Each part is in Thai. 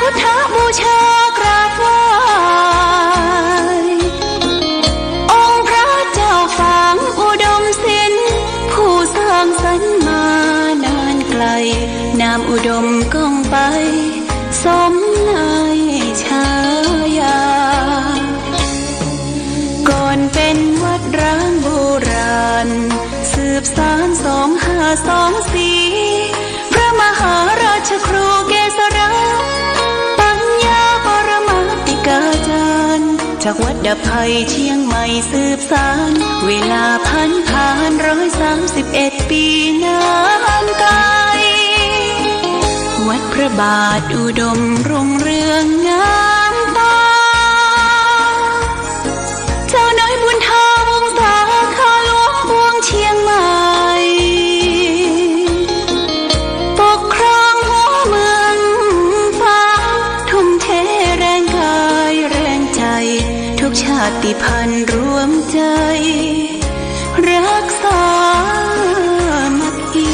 พุทธบูชากราบไหว้องค์พระเจ้าฝางอุดมศิลป์ผู้สร้างสรรค์มานานไกลนามอุดมก้องไปสมนายฉายาก่อนเป็นวัดร้างโบราณสืบสาน2524พระมหาราชครูเกษราปัญญาปรมาติกาจารย์จากวัดดับภัยเชียงใหม่สืบสานเวลาผ่าน131 ปีนานไกลวัดพระบาทอุดมรุ่งเรืองงามตาเจ้าน้อยบุญธาวงศาข้าหลวงพวงเชียงใหม่ปกครองหัวเมืองฟ้าทุ่มเทแรงกายแรงใจทุกชาติพันธุ์รวมใจรักษามัคคี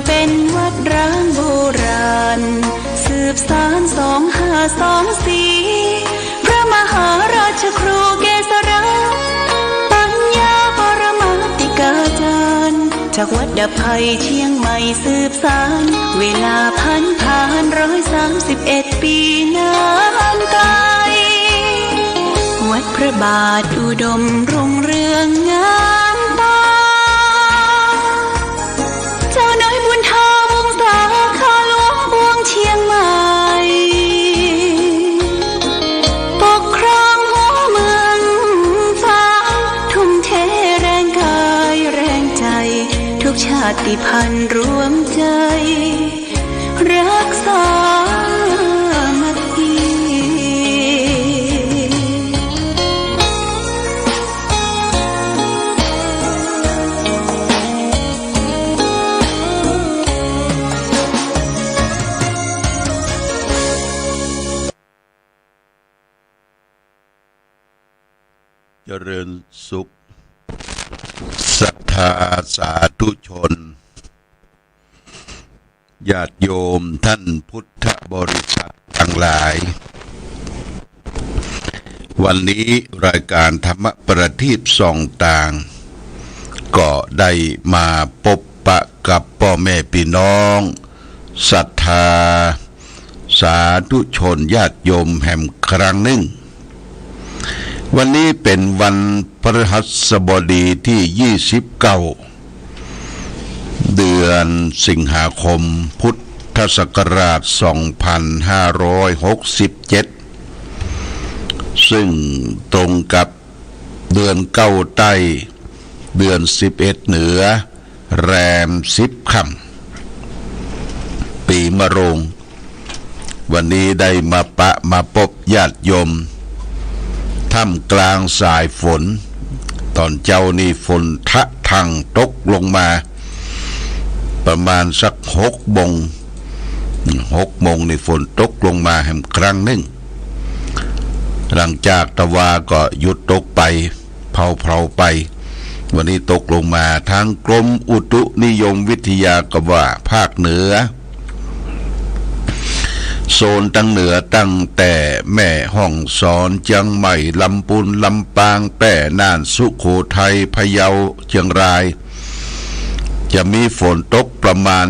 เป็นวัดร้างโบราณสืบสาน2524พระมหาราชครูเกษราปัญญาปรมาติกาจารย์จากวัดดับภัยเชียงใหม่สืบสานเวลาผ่าน131 ปีนานไกลวัดพระบาทอุดมรุ่งเรืองงามตาเจ้าน้อยบุญธาวงศาข้าหลวงพวงเชียงใหม่ปกครองหัวเมืองฟ้าทุ่มเทแรงกายแรงใจทุกชาติพันธุ์รวมใจรักษามัคคีเจริญสุขศรัทธาสาธุชนญาติโยมท่านพุทธบริษัททั้งหลายวันนี้รายการธรรมประทีปส่องต่างก็ได้มาพบปะกับพ่อแม่พี่น้องศรัทธาสาธุชนญาติโยมแห่งครั้งหนึ่งวันนี้เป็นวันพฤหัสบดีที่29เดือนสิงหาคมพุทธศักราช2567ซึ่งตรงกับเดือนเก้าใต้เดือน11เหนือแรม10ค่ำปีมะโรงวันนี้ได้มาพบญาติโยมท่ามกลางสายฝนตอนเจ้านี่ฝนทะทังตกลงมาประมาณสัก6 โมงนี่ฝนตกลงมาแห่งครั้งหนึ่งหลังจากตะวาก็หยุดตกไปเผาไปวันนี้ตกลงมาทางกรมอุตุนิยมวิทยาก็ว่าภาคเหนือโซนตั้งเหนือตั้งแต่แม่ฮ่องสอนเชียงใหม่ลำพูนลำปางแพร่น่านสุโขทัยพะเยาเชียงรายจะมีฝนตกประมาณ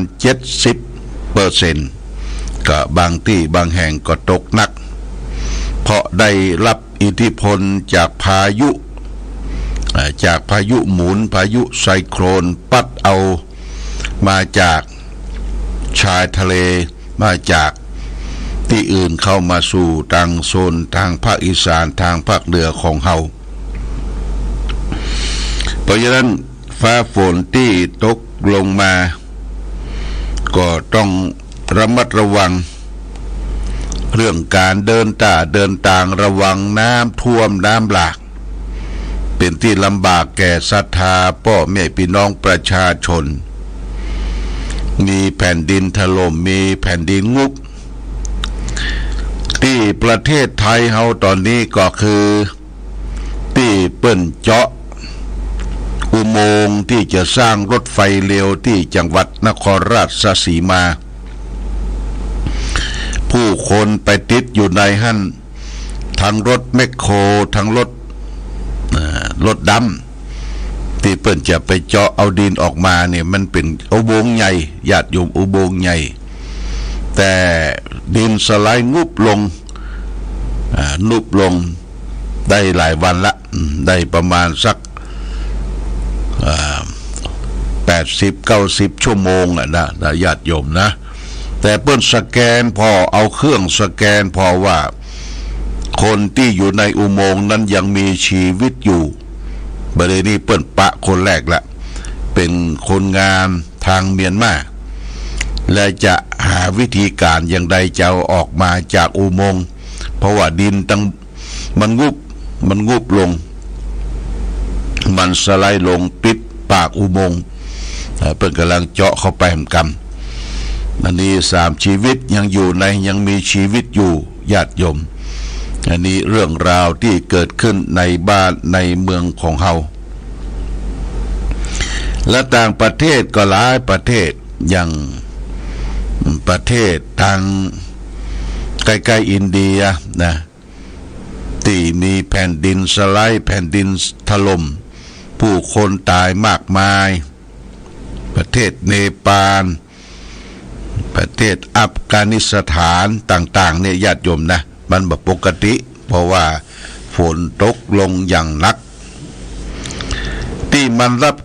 70%ก็บางที่บางแห่งก็ตกหนักเพราะได้รับอิทธิพลจากพายุหมุนพายุไซโครนปัดเอามาจากชายทะเลมาจากที่อื่นเข้ามาสู่ทางโซนทางภาคอีสานทางภาคเหนือของเฮาเพราะฉะนั้นฟ้าฝนที่ตกลงมาก็ต้องระมัดระวัง เรื่องการเดินต่างระวังน้ำท่วมน้ำหลากเป็นที่ลำบากแก่ศรัทธาพ่อแม่พี่น้องประชาชนมีแผ่นดินถล่มมีแผ่นดินงุบที่ประเทศไทยเฮาตอนนี้ก็คือที่เปิ้นเจาะอุโมงค์ที่จะสร้างรถไฟเร็วที่จังหวัดนครราชสีมาผู้คนไปติดอยู่ในหั่นทั้งรถแมคโครทั้งรถดำที่เปิ้นจะไปเจาะเอาดินออกมาเนี่ยมันเป็นอุโมงค์ใหญ่ญาติโยมอุโมงค์ใหญ่แต่ดินสไลด์งุบลงได้หลายวันละได้ประมาณสัก80-90 ชั่วโมงนะญาติโยมนะแต่เปิ้นสแกนพอเอาเครื่องสแกนพอว่าคนที่อยู่ในอุโมงค์นั้นยังมีชีวิตอยู่ประเดี๋ยวนี้เปิ้นปะคนแรกละเป็นคนงานทางเมียนมาและจะหาวิธีการอย่างใดจะเอาออกมาจากอุโมงค์เพราะว่าดินตั้งมันงุบลงมันสไลด์ลงปิดปากอุโมงค์เพิ่นกำลังเจาะเข้าไปเหมือนกันอันนี้3ชีวิตยังมีชีวิตอยู่ญาติโยมอันนี้เรื่องราวที่เกิดขึ้นในบ้านในเมืองของเฮาและต่างประเทศก็หลายประเทศอย่างประเทศทางใกล้ๆอินเดียนะที่มีแผ่นดินสไลด์แผ่นดินถล่มผู้คนตายมากมายประเทศเนปาลประเทศอัฟกานิสถานต่างๆเนี่ยญาติโยมนะมันแบบปกติเพราะว่าฝนตกลงอย่างหนักที่มันรับ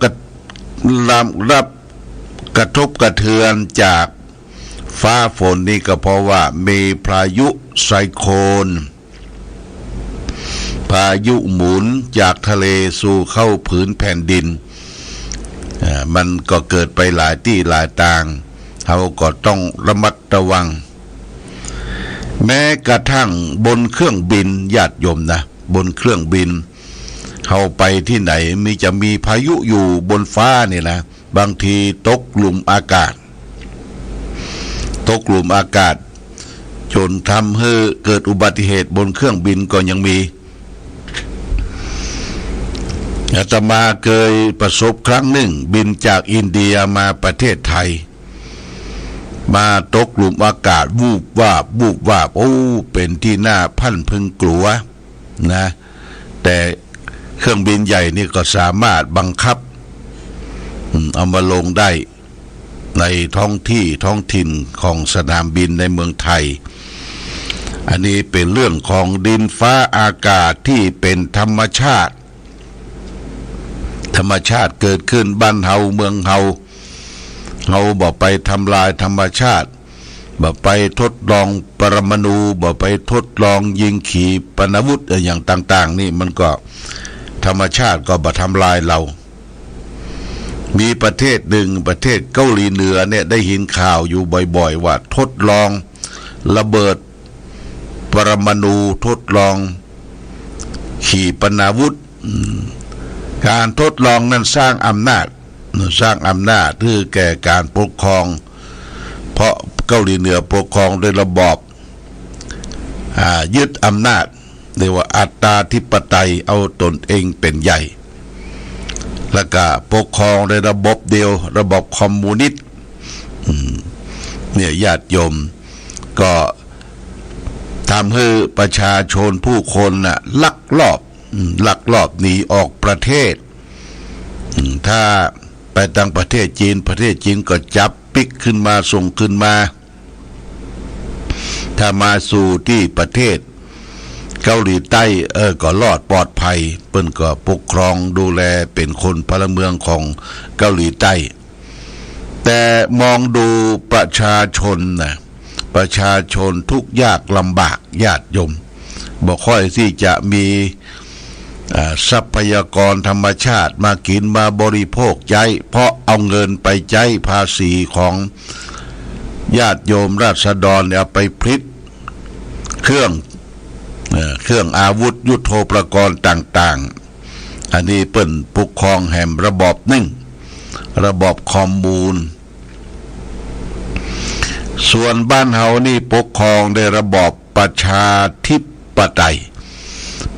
กระทบกระเทือนจากฟ้าฝนนี่ก็เพราะว่ามีพายุไซโคลนพายุหมุนจากทะเลสู่เข้าผืนแผ่นดินมันก็เกิดไปหลายที่หลายต่างเราก็ต้องระมัดระวังแม้กระทั่งบนเครื่องบินญาติโยมนะบนเครื่องบินเข้าไปที่ไหนจะมีพายุอยู่บนฟ้านี่นะบางทีตกหลุมอากาศจนทำให้เกิดอุบัติเหตุบนเครื่องบินก็ยังมีอาตมาเคยประสบครั้งหนึ่งบินจากอินเดียมาประเทศไทยมาตกหลุมอากาศวูบวาบโอ้เป็นที่น่าพันพึงกลัวนะแต่เครื่องบินใหญ่นี่ก็สามารถบังคับเอามาลงได้ในท้องถิ่นของสนามบินในเมืองไทยอันนี้เป็นเรื่องของดินฟ้าอากาศที่เป็นธรรมชาติเกิดขึ้นบ้านเฮาเมืองเฮาบ่ไปทำลายธรรมชาติบ่ไปทดลองปรมาณูบ่ไปทดลองยิงขีปนาวุธอย่างต่างๆนี่มันก็ธรรมชาติก็บ่ทำลายเรามีประเทศหนึ่งประเทศเกาหลีเหนือเนี่ยได้ยินข่าวอยู่บ่อยๆว่าทดลองระเบิดปรมาณูทดลองขีปนาวุธการทดลองนั้นสร้างอำนาจคือแก่การปกครองเพราะเกาหลีเหนือปกครองโดยระบอบยึดอำนาจเรียกว่าอัตตาธิปไตยเอาตนเองเป็นใหญ่แล้วก็ปกครองในระบบเดียวระบบคอมมิวนิสต์เนี่ยญาติโยมก็ทำให้ประชาชนผู้คนลักลอบหนีออกประเทศถ้าไปต่างประเทศจีนก็จับปิกขึ้นมาส่งขึ้นมาถ้ามาสู่ที่ประเทศเกาหลีใต้ก็รอดปลอดภัยเปิ้นก็ปกครองดูแลเป็นคนพลเมืองของเกาหลีใต้แต่มองดูประชาชนทุกข์ยากลำบากญาติโยมบ่ค่อยที่จะมีทรัพยากรธรรมชาติมากินมาบริโภคใช้เพราะเอาเงินไปใช้ภาษีของญาติโยมราษฎรเอาไปพลิก เครื่องอาวุธยุทโธปกรณ์ต่างๆอันนี้เปิ้นปกครองแห่งระบอบหนึ่งระบอบคอมมูนส่วนบ้านเฮานี่ปกครองในระบอบประชาธิปไตย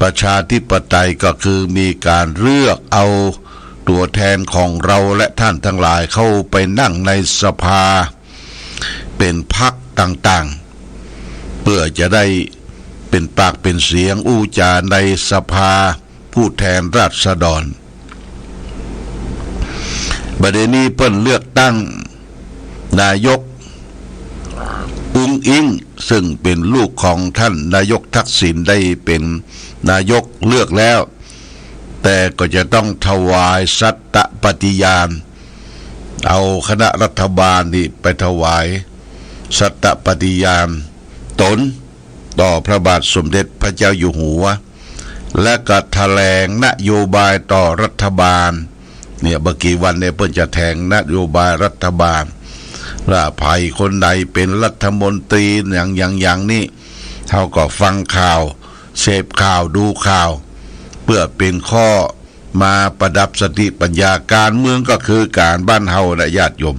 ประชาธิปไตยก็คือมีการเลือกเอาตัวแทนของเราและท่านทั้งหลายเข้าไปนั่งในสภาเป็นพรรคต่างๆเพื่อจะได้เป็นปากเป็นเสียงอู้จาในสภาผู้แทนราษฎรบัดนี้เพิ่นเลือกตั้งนายกอุ้งอิงซึ่งเป็นลูกของท่านนายกทักษิณได้เป็นนายกเลือกแล้วแต่ก็จะต้องถวายสัตตปฏิญาณเอาคณะรัฐบาลนี่ไปถวายสัตตปฏิญาณตนต่อพระบาทสมเด็จพระเจ้าอยู่หัวและก็แถลงนโยบายต่อรัฐบาลเนี่ยเมื่อกี้วันเนี่ยเพิ่นจะแถลงนโยบายรัฐบาลว่าใครคนใดเป็นรัฐมนตรีอย่างนี้เขาก็ฟังข่าวเสพข่าวดูข่าวเพื่อเป็นข้อมาประดับสติปัญญาการเมืองก็คือการบ้านเฮาและญาติโยม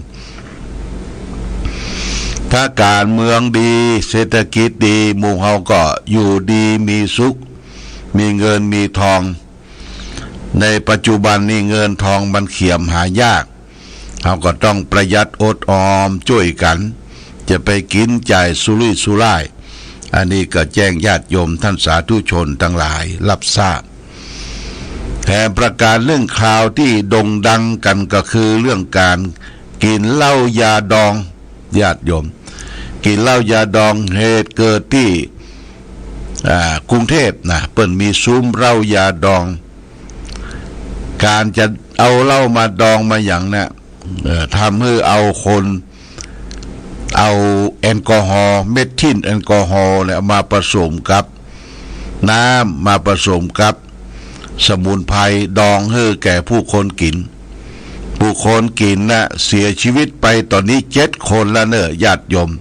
ถ้าการเมืองดีเศรษฐกิจดีหมู่เฮาก็อยู่ดีมีสุขมีเงินมีทองในปัจจุบันนี้เงินทองมันเขี่ยมหายากเราก็ต้องประหยัดอดออมช่วยกันจะไปกินจ่ายสุรุ่ยสุร่ายอันนี้ก็แจ้งญาติโยมท่านสาธุชนทั้งหลายรับทราบแต่ประการเรื่องข่าวที่โด่งดังกันก็คือเรื่องการกินเหล้ายาดองญาติโยมกินเหล้ายาดองเหตุเกิดที่กรุงเทพนะเปิ้นมีซุ้มเหล้ายาดองการจะเอาเหล้ามาดองมาอย่างเนี่ยทำให้เอาแอลกอฮอล์เมทิลแอลกอฮอล์เนี่ยมาผสมกับน้ำมาผสมกับสมุนไพรดองให้แก่ผู้คนกินนะเสียชีวิตไปตอนนี้7 คนแล้วเนอะญาติโยม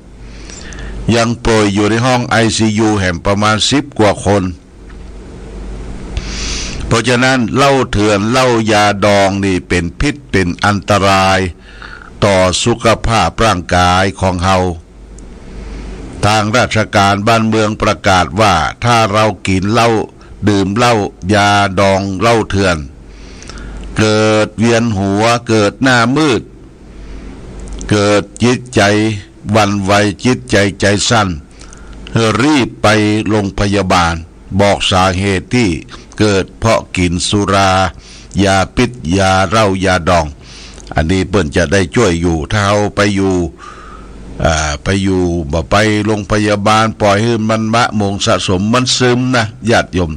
ยังป่วยอยู่ในห้อง ICU แห่งประมาณ10 กว่าคนเพราะฉะนั้นเหล้าเถื่อนเหล้ายาดองนี่เป็นพิษเป็นอันตรายต่อสุขภาพร่างกายของเฮาทางราชการบ้านเมืองประกาศว่าถ้าเรากินเหล้าดื่มเหล้ายาดองเหล้าเถื่อนเกิดเวียนหัวเกิดหน้ามืดเกิดจิตใจหวั่นไหวจิตใจสั้นรีบไปโรงพยาบาลบอกสาเหตุที่เกิดเพราะกินสุรายาพิษยาเหล้ายาดองอันนี้เปิ้นจะได้ช่วยอยู่ถ้าเอาไปอยู่บ่ไปโรงพยาบาลปล่อยให้มันมะมงสะสมมันซึมนะญาติโยม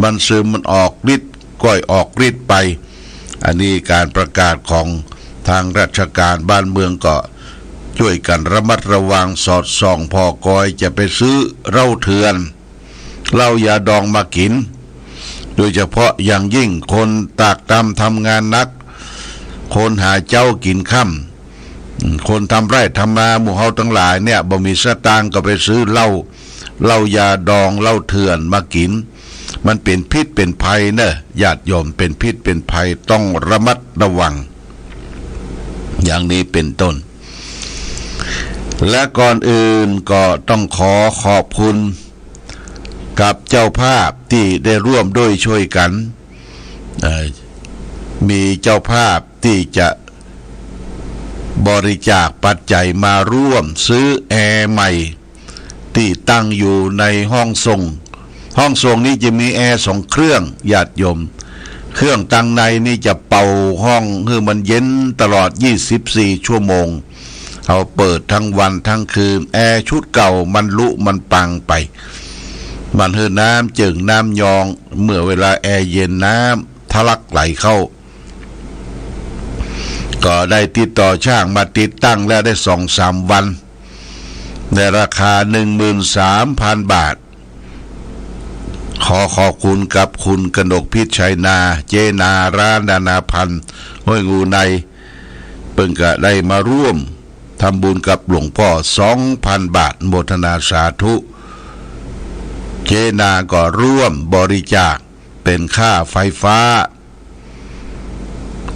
มันซึมมันออกฤทธิ์ก้อยออกฤทธิ์ไปอันนี้การประกาศของทางราชการบ้านเมืองก็ช่วยกันระมัดระวังสอดส่องพอกอยจะไปซื้อเหล้าเถื่อนเหล้ายาดองมากินโดยเฉพาะอย่างยิ่งคนตากตำทำงานนักคนหาเจ้ากินค่ำคนทำไร่ทำนาหมู่เฮาทั้งหลายเนี่ยบ่มีสตางค์ก็ไปซื้อเหล้ายาดองเหล้าเถื่อนมากินมันเป็นพิษเป็นภัยเนอะญาติโยมเป็นพิษเป็นภัยต้องระมัดระวังอย่างนี้เป็นต้นและก่อนอื่นก็ต้องขอบคุณกับเจ้าภาพที่ได้ร่วมด้วยช่วยกันมีเจ้าภาพที่จะบริจาคปัจจัยมาร่วมซื้อแอร์ใหม่ที่ตั้งอยู่ในห้องส่งนี้จะมีแอร์2 เครื่องญาติโยมเครื่องตั้งในนี่จะเป่าห้องให้มันเย็นตลอด24 ชั่วโมงเขาเปิดทั้งวันทั้งคืนแอร์ชุดเก่ามันลุมันปังไปมันให้น้ำจึงน้ำยองเมื่อเวลาแอร์เย็นน้ำทะลักไหลเข้าก็ได้ติดต่อช่างมาติดตั้งแล้วได้ 2-3 วันในราคา 13,000 บาทขอบคุณกับคุณกนกพิชัยนาเจนาร้านนานาพันธ์ห้วยงูในเพิ่งก็ได้มาร่วมทำบุญกับหลวงพ่อ 2,000 บาทโมทนาสาธุ เจนาก็ร่วมบริจาคเป็นค่าไฟฟ้า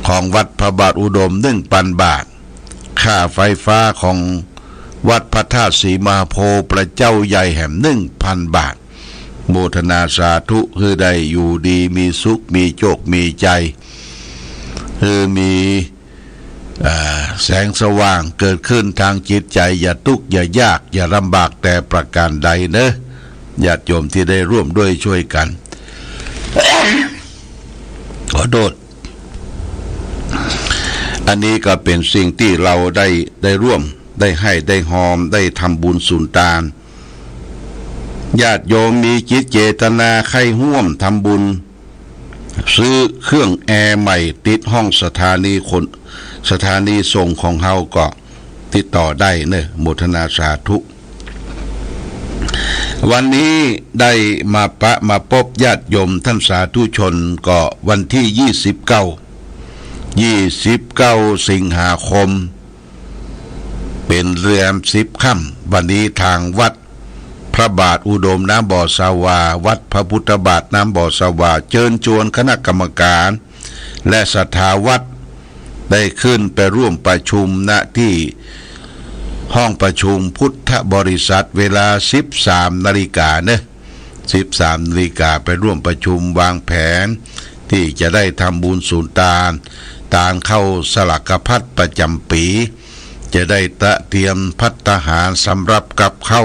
ของวัดพระบาทอุดม1,000 บาทค่าไฟฟ้าของวัดพระธาตุศรีมหาโพธิ์พระเจ้าใหญ่แห่ง1,000 บาทโมทนาสาธุคือได้อยู่ดีมีสุขมีโชคมีใจคือมีแสงสว่างเกิดขึ้นทางจิตใจอย่าทุกข์อย่ายากอย่าลำบากแต่ประการใดเนอะญาติโยมที่ได้ร่วมด้วยช่วยกัน ขอโทษอันนี้ก็เป็นสิ่งที่เราได้ร่วมได้ให้ได้หอมได้ทำบุญสุนทานญาติโยมมีจิตเจตนาใครร่วมทำบุญซื้อเครื่องแอร์ใหม่ติดห้องสถานีส่งของเฮาก็ติดต่อได้เนอะโมทนาสาธุวันนี้ได้มาพบญาติโยมท่านสาธุชนก็วันที่29 สิงหาคมเป็นเดือน10 ค่ำวันนี้ทางวัดพระบาทอุดมน้ำบ่อสาวาวัดพระพุทธบาทน้ำบ่อสาวาเชิญชวนคณะกรรมการและศรัทธาวัดได้ขึ้นไปร่วมประชุมณที่ห้องประชุมพุทธบริษัทเวลา 13 นาฬิกาเนะ 13 นาฬิกาไปร่วมประชุมวางแผนที่จะได้ทำบุญสุนทานตานเข้าสลักพัดประจำปีจะได้เตรียมภัตตาหารสำหรับกับเข้า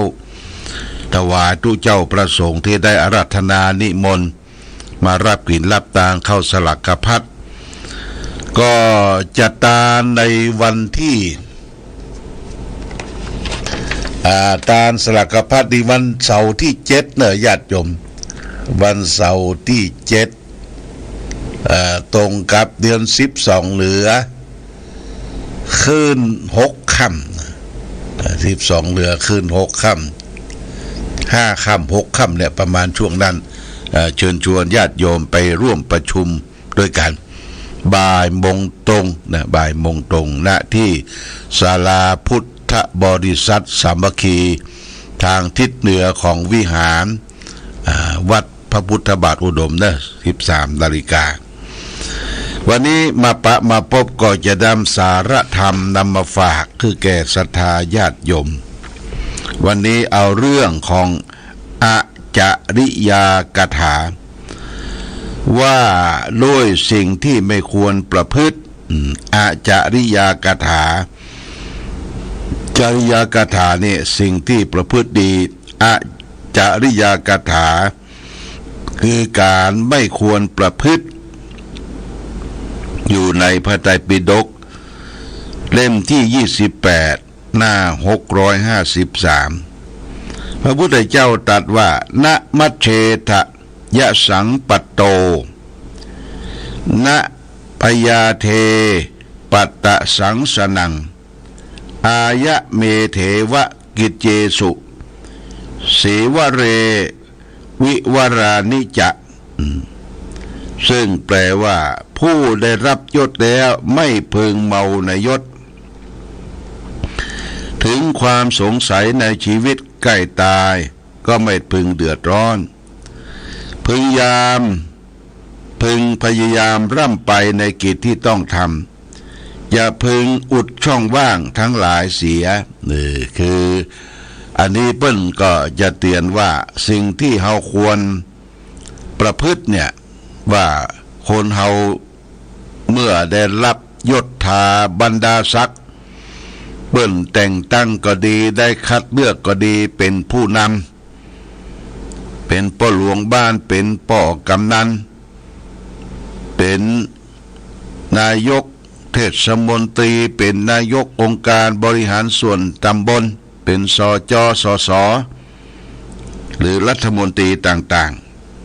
ถวายทุเจ้าประสงค์ที่ได้อาราธนานิมนต์มารับกลิ่นรับตาเข้าสลักพัดก็จะตานในวันที่ตานสลักพัดในวันเสาร์ที่7เนอะญาติโยมวันเสาร์ที่7ตรงกับเดือน12เหลือคืน6 ค่ำ12เหลือคืน6 ค่ำ5 ค่ำ6 ค่ำเนี่ยประมาณช่วงนั้นเชิญชวนญาติโยมไปร่วมประชุมด้วยกันบ่ายโมงตรงนะบ่ายโมงตรงณที่ศาลาพุทธบริษัทสามัคคีทางทิศเหนือของวิหารวัดพระพุทธบาทอุดมนะ13 นาฬิกาวันนี้มาพบก็จะนำสาระธรรมนำมาฝากคือแก่ศรัทธาญาติโยมวันนี้เอาเรื่องของอจริยกถาว่าด้วยสิ่งที่ไม่ควรประพฤติอจริยกถาจริยกถาเนี่ยสิ่งที่ประพฤติดีอจริยกถาคือการไม่ควรประพฤติอยู่ในพระไตรปิฎกเล่มที่28หน้า653พระพุทธเจ้าตรัสว่านะมัชเชทะยะสังปัตโตนะพยาเทปัตตะสังสนังอายะเมเถวะกิจเจสุเสวเรวิวรานิจะซึ่งแปลว่าผู้ได้รับยศแล้วไม่พึงเมาในยศถึงความสงสัยในชีวิตใกล้ตายก็ไม่พึงเดือดร้อนพึงพยายามร่ำไปในกิจที่ต้องทำอย่าพึงอุดช่องว่างทั้งหลายเสียนี่คืออันนี้เปิ้ลก็จะเตือนว่าสิ่งที่เฮาควรประพฤติเนี่ยว่าคนเฮาเมื่อได้รับยศถาบรรดาศักดิ์เปิ้ลแต่งตั้งก็ดีได้คัดเลือกก็ดีเป็นผู้นำเป็นพ่อหลวงบ้านเป็นพ่อกำนันเป็นนายกเทศมนตรีเป็นนายกองค์การบริหารส่วนตำบลเป็นสจ.สส.หรือรัฐมนตรีต่าง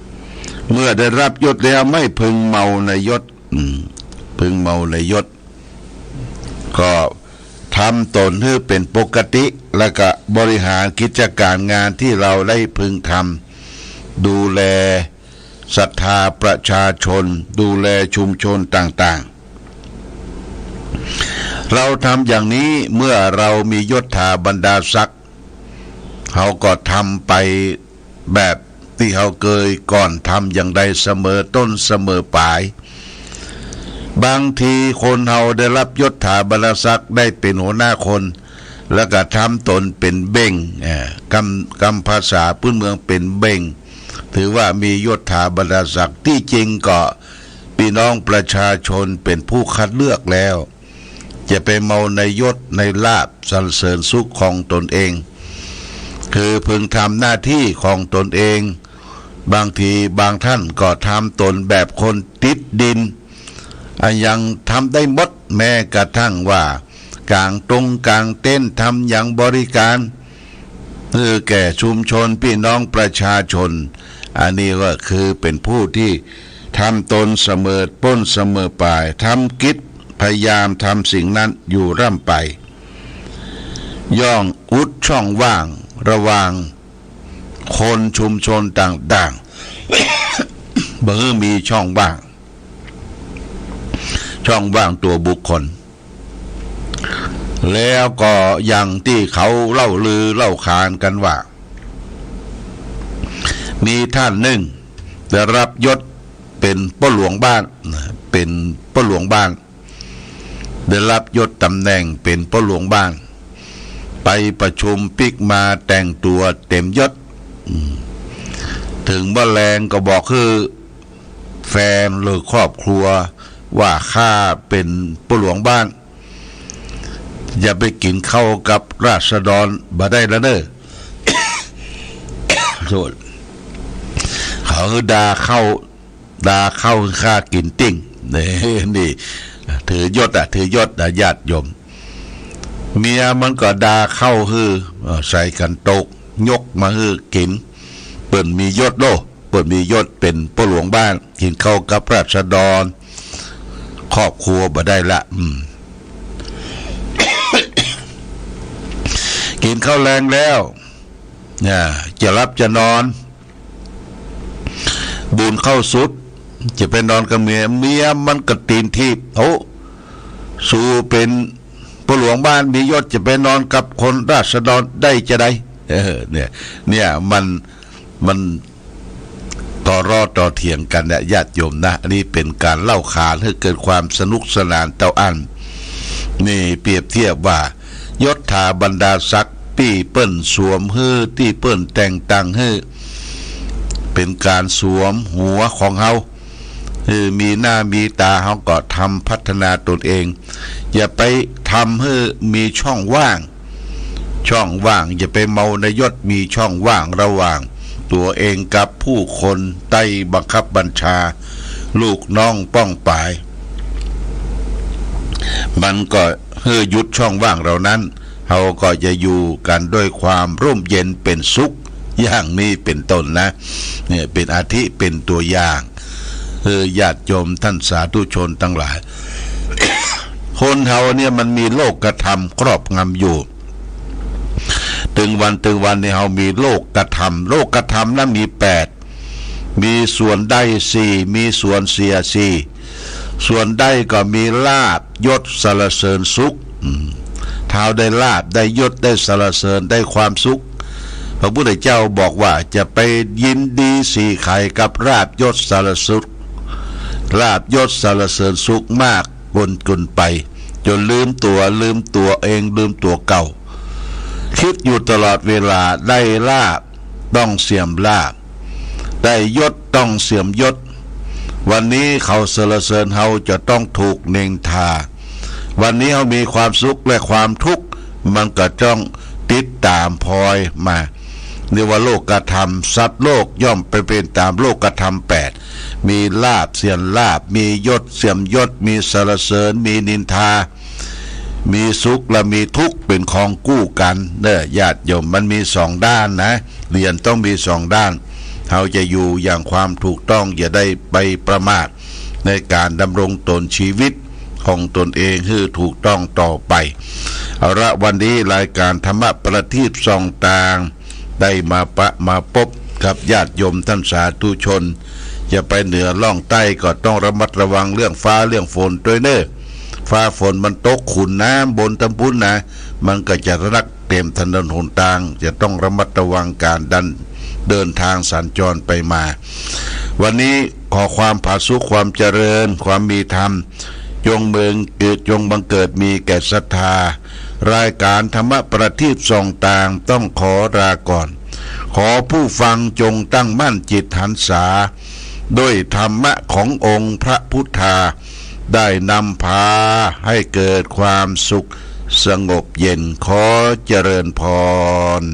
ๆเมื่อได้รับยศแล้วไม่พึงเมาในยศพึงเมาในยศก็ทำตนให้เป็นปกติแล้วก็บริหารกิจการงานที่เราได้พึงทำดูแลศรัทธาประชาชนดูแลชุมชนต่างๆเราทำอย่างนี้เมื่อเรามียศถาบรรดาศักดิ์เขาก็ทำไปแบบ ที่เขาเคยก่อนทำอย่างใดเสมอต้นเสมอปลายบางทีคนเฮาได้รับยศถาบรรดาศักดิ์ได้เป็นหัวหน้าคนแล้วก็ทำตนเป็นเบ่งกำภาษาพื้นเมืองเป็นเบ่งถือว่ามียศถาบรรดาศักดิ์ที่จริงก็พี่น้องประชาชนเป็นผู้คัดเลือกแล้วจะไปเมาในยศในลาภสรรเสริญสุขของตนเองคือพึงทำหน้าที่ของตนเองบางทีบางท่านก็ทำตนแบบคนติดดินยังทำได้หมดแม้กระทั่งว่ากลางตรงกลางเต้นทำอย่างบริการแก่ชุมชนพี่น้องประชาชนอันนี้ก็คือเป็นผู้ที่ทำตนเสมอต้นเสมอปลายทำกิจพยายามทำสิ่งนั้นอยู่ร่ำไปย่องอุดช่องว่างระหว่างคนชุมชนต่างๆ เมื่อมีช่องว่างตัวบุคคลแล้วก็อย่างที่เขาเล่าลือเล่าขานกันว่ามีท่านหนึ่งได้รับยศเป็นพ่อหลวงบ้านได้รับยศตำแหน่งเป็นพ่อหลวงบ้านไปประชุมปิกมาแต่งตัวเต็มยศถึงแมลงก็บอกคือแฟนหรือครอบครัวว่าข้าเป็นพ่อหลวงบ้านอย่าไปกินข้าวกับราษฎรบ่ได้แล้วเนอะ โทษเขาด่าเข้าข้ากินติ้งนี่ถือยศญาติโยมเมียมันก็ด่าเข้าใส่กันโตกยกมากินเปิ่นมียศเปิ่นมียศเป็นพ่อหลวงบ้านกินข้าวกับราษฎรครอบครัวบ่ได้ละกินข้าวแรงแล้วจะรับจะนอนบุญเข้าสุดจะไปนอนกับเมียมันก็ตีนทีบสู้เป็นพ่อหลวงบ้านมียศจะไปนอนกับคนราษฎรได้จะได้เนี่ยมันต่อเถียงกันเนี่ยญาติโยมนะอันนี้เป็นการเล่าขานให้เกิดความสนุกสนานเต้าอันนี่เปรียบเทียบว่ายศถาบรรดาศักดิ์ที่เปิ้นสวมที่เปิ้นแต่งตั้งเป็นการสวมหัวของเฮามีหน้ามีตาเฮาก็ทำพัฒนาตนเองอย่าไปทำให้มีช่องว่างอย่าไปเมาในยศมีช่องว่างระหว่างตัวเองกับผู้คนใต้บังคับบัญชาลูกน้องป้องปายมันก็หยุดช่องว่างเหล่านั้นเราก็จะอยู่กันด้วยความร่มเย็นเป็นสุขอย่างนี้เป็นต้นนะเนี่ยเป็นอาทิเป็นตัวอย่างญาติโยมท่านสาธุชนทั้งหลาย คนเราเนี่ยมันมีโลกธรรมครอบงำอยู่ถึงวันในเรามีโลกธรรมนั้นมี8มีส่วนได้4มีส่วนเสีย4ส่วนได้ก็มีลาภยศสรรเสริญสุขท้าวได้ลาภได้ยศได้สรรเสริญได้ความสุขพระพุทธเจ้าบอกว่าจะไปยินดีสี่ไข่กับลาภยศสรรเสริญลาภยศสรรเสริญสุขมากจนไปจนลืมตัวเองลืมตัวเก่าคิดอยู่ตลอดเวลาได้ลาภต้องเสื่อมลาภได้ยศต้องเสื่อมยศวันนี้เขาสรรเสริญเฮาจะต้องถูกเนงทาวันนี้เฮามีความสุขและความทุกข์มันก็ต้องติดตามพลอยมาเรียกว่าโลกธรรมสัตว์โลกย่อมไปเป็นตามโลกธรรม8มีลาภเสื่อมลาภมียศเสื่อมยศมีสรรเสริญมีนินทามีสุขและมีทุกข์เป็นของกู้กันญาติโยมมันมี2ด้านนะเรียนต้องมี2ด้านเราจะอยู่อย่างความถูกต้องอย่าได้ไปประมาทในการดำรงตนชีวิตของตนเองให้ถูกต้องต่อไปเอาละวันนี้รายการธรรมะประทีปส่องต่างได้มาพบกับญาติโยมท่านสาธุชนจะไปเหนือล่องใต้ก็ต้องระมัดระวังเรื่องฟ้าเรื่องฝนด้วยเนอะฟ้าฝนมันตกขุ่นน้ำบนตำพุนนะมันก็จะรักเต็มถนนหนทางจะต้องระมัดระวังการ เดินทางสัญจรไปมา วันนี้ขอความผาสุขความเจริญความมีธรรมจงบังเกิดมีแก่ศรัทธารายการธรรมประทีปส่องต่างต้องขอลาก่อน ขอผู้ฟังจงตั้งมั่นจิตหันษาด้วยธรรมะขององค์พระพุทธาได้นำพาให้เกิดความสุขสงบเย็นขอเจริญพร